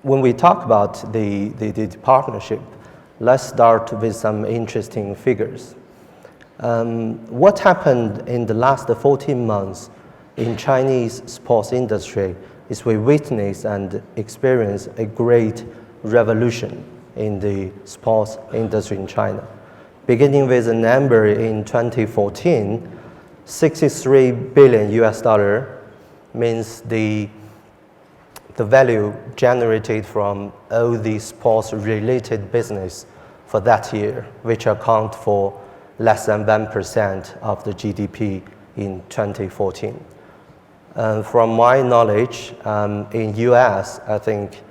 when we talk about the partnership, let's start with some interesting figures. What happened in the last 14 months in Chinese sports industry is we witnessed and experienced a great revolution in the sports industry in China. Beginning with a number in 2014, 63 billion US dollar means the value generated from all the sports-related business for that year, which account for less than 1% of the GDP in 2014. From my knowledge, in US, I think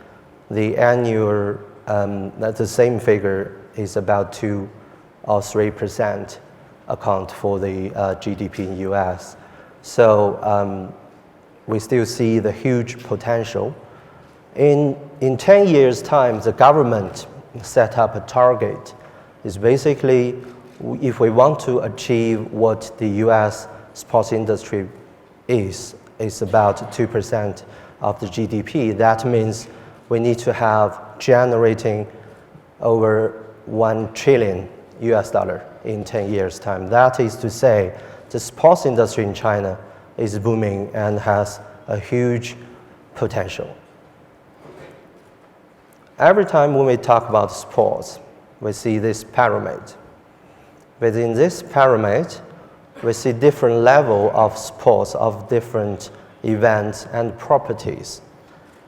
the annual, the same figure is about 2 or 3% account for the GDP in US. So we still see the huge potential. In 10 years' time, the government set up a target. It's basically, if we want to achieve what the US sports industry is about 2% of the GDP. That means we need to have generating over 1 trillion US dollar in 10 years' time. That is to say, the sports industry in China is booming and has a huge potential. Every time when we talk about sports, we see this pyramid. Within this pyramid, we see different level of sports, of different events and properties.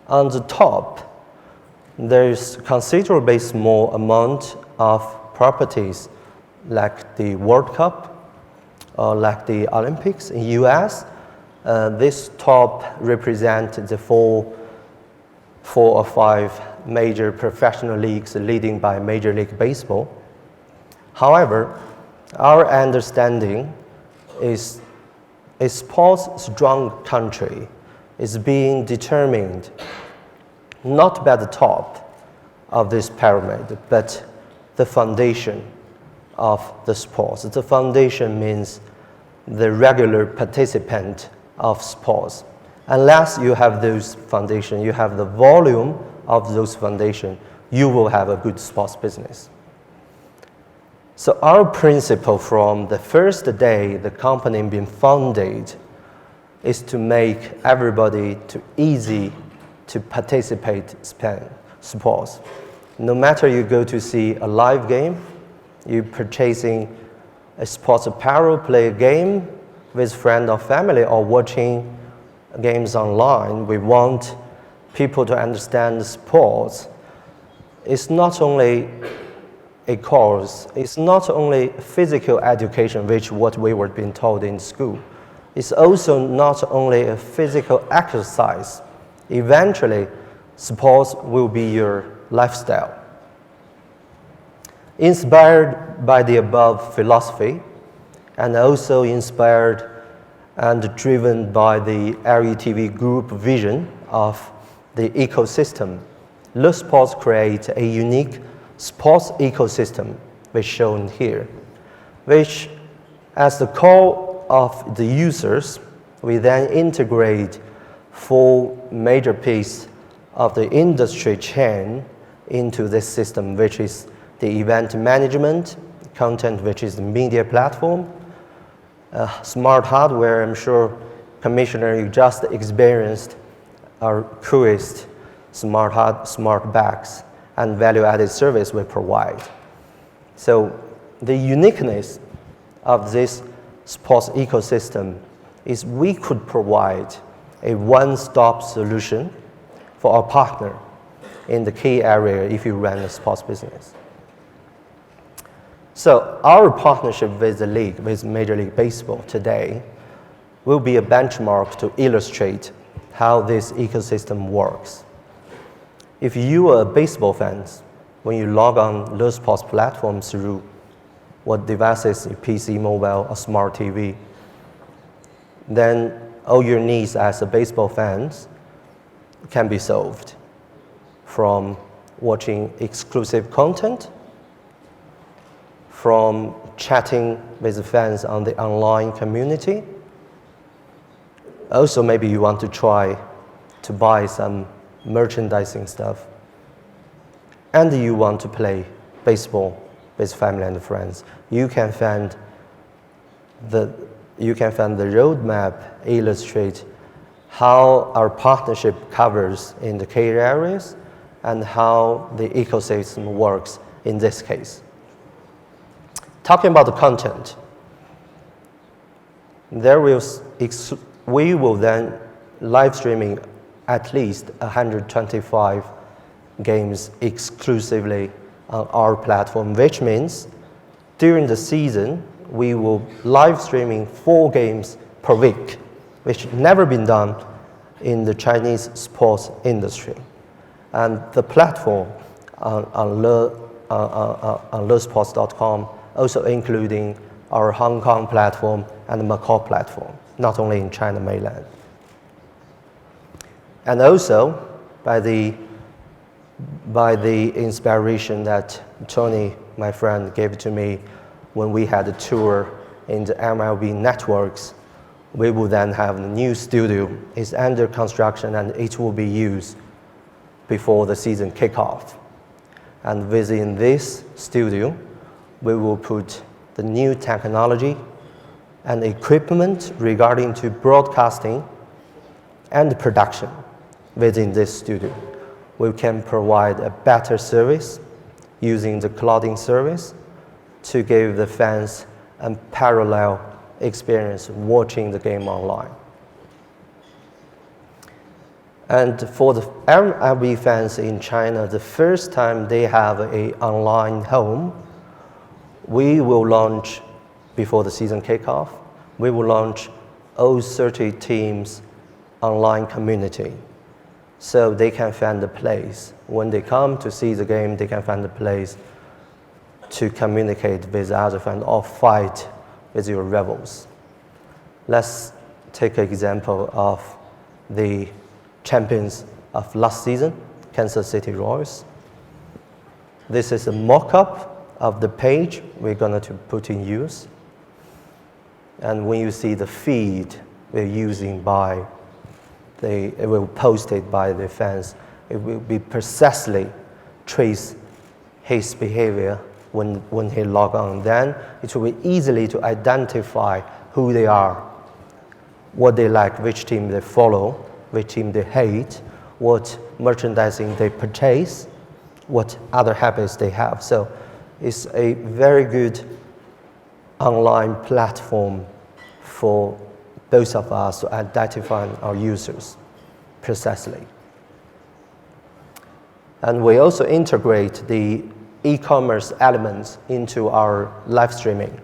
On the top, there is considerably small amount of properties like the World Cup or like the Olympics in US. This top represents the four or five major professional leagues leading by Major League Baseball. However, our understanding is a sports-strong country is being determined not by the top of this pyramid, but the foundation of the sports. The foundation means the regular participant of sports. Unless you have those foundations, you have the volume of those foundations, you will have a good sports business. So our principle from the first day the company being founded is to make everybody too easy to participate in sports. No matter you go to see a live game, you purchasing a sports apparel, play a game with friend or family, or watching games online, we want people to understand sports. It's not only a course, it's not only physical education, which what we were being told in school. It's also not only a physical exercise. Eventually, sports will be your lifestyle. Inspired by the above philosophy, and also inspired and driven by the LETV Group vision of the ecosystem, Le Sports creates a unique sports ecosystem, which shown here, which as the core of the users, we then integrate 4 major pieces of the industry chain into this system, which is the event management, content, which is the media platform, smart hardware. I'm sure, Commissioner, you just experienced our coolest smart bags and value-added service we provide. So the uniqueness of this sports ecosystem is we could provide a one-stop solution for our partner in the key area if you run a sports business. So our partnership with the league, with Major League Baseball today, will be a benchmark to illustrate how this ecosystem works. If you are a baseball fan, when you log on Le Sports platform through what devices, PC, mobile, or smart TV, then all your needs as a baseball fan can be solved, from watching exclusive content, from chatting with the fans on the online community. Also, maybe you want to try to buy some merchandising stuff and you want to play baseball with family and friends, you can find the roadmap illustrate how our partnership covers in the key areas and how the ecosystem works in this case. Talking about the content, we will then live streaming at least 125 games exclusively on our platform, which means during the season, we will live streaming 4 games per week, which never been done in the Chinese sports industry. And the platform on lesports.com also including our Hong Kong platform and Macau platform, not only in China mainland. And also, by the inspiration that Tony, my friend, gave to me when we had a tour in the MLB networks, we will then have a new studio. It's under construction and it will be used before the season kickoff. And within this studio, we will put the new technology and equipment regarding to broadcasting and production within this studio. We can provide a better service using the clouding service to give the fans a parallel experience watching the game online. And for the MLB fans in China, the first time they have an online home, we will launch, before the season kickoff, we will launch all 30 teams online community. So they can find a place. When they come to see the game, they can find a place to communicate with other fans or fight with your rivals. Let's take an example of the champions of last season, Kansas City Royals. This is a mock-up of the page we're going to put in use. And when you see the feed we're using it will post it by the fans, it will be precisely trace his behavior when he log on. Then it will be easily to identify who they are, what they like, which team they follow, which team they hate, what merchandising they purchase, what other habits they have. So it's a very good online platform for both of us to identify our users precisely. And we also integrate the e-commerce elements into our live streaming.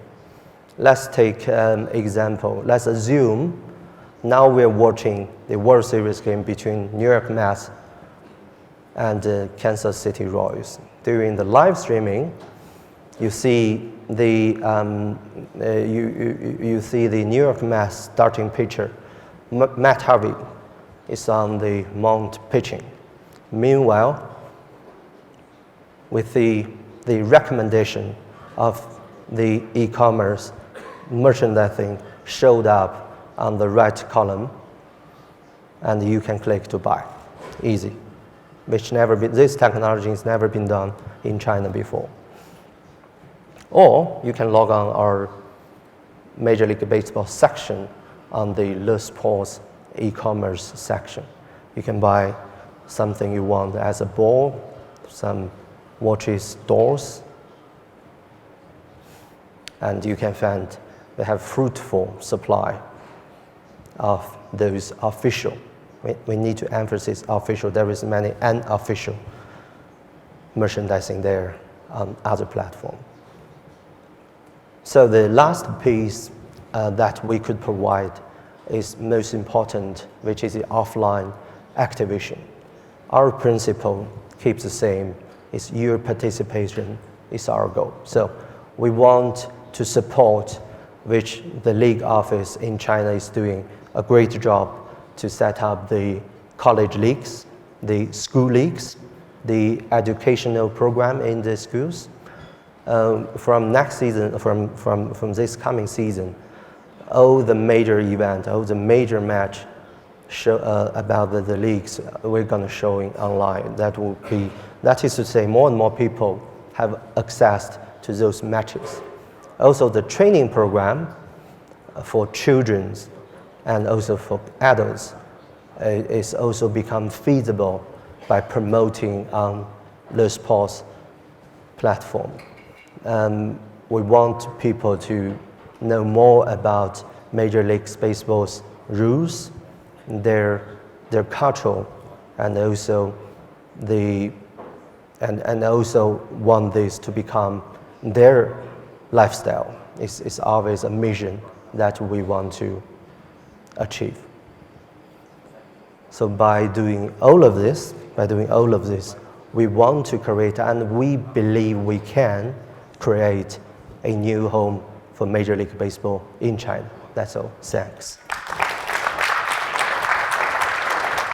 Let's take an example. Let's assume now we're watching the World Series game between New York Mets and Kansas City Royals. During the live streaming, you see the New York Mets starting pitcher, Matt Harvey, is on the mound pitching. Meanwhile, with the recommendation of the e-commerce, merchandising showed up on the right column, and you can click to buy. Easy. This technology has never been done in China before. Or you can log on our Major League Baseball section on the Le Sports e-commerce section. You can buy something you want as a ball, some watches, doors, and you can find they have fruitful supply of those official. We need to emphasize official. There is many unofficial merchandising there on other platforms. So the last piece that we could provide is most important, which is the offline activation. Our principle keeps the same. It's your participation is our goal. So we want to support, which the league office in China is doing a great job to set up the college leagues, the school leagues, the educational program in the schools. From next season, from this coming season, all the major event, all the major match show about the leagues we're going to showing online. That is to say, more and more people have access to those matches. Also, the training program for children and also for adults is also become feasible by promoting on the sports platform. We want people to know more about Major League Baseball's rules, their culture, and also also want this to become their lifestyle. It's always a mission that we want to achieve. So by doing all of this, we want to create, and we believe we can create a new home for Major League Baseball in China. That's all. Thanks.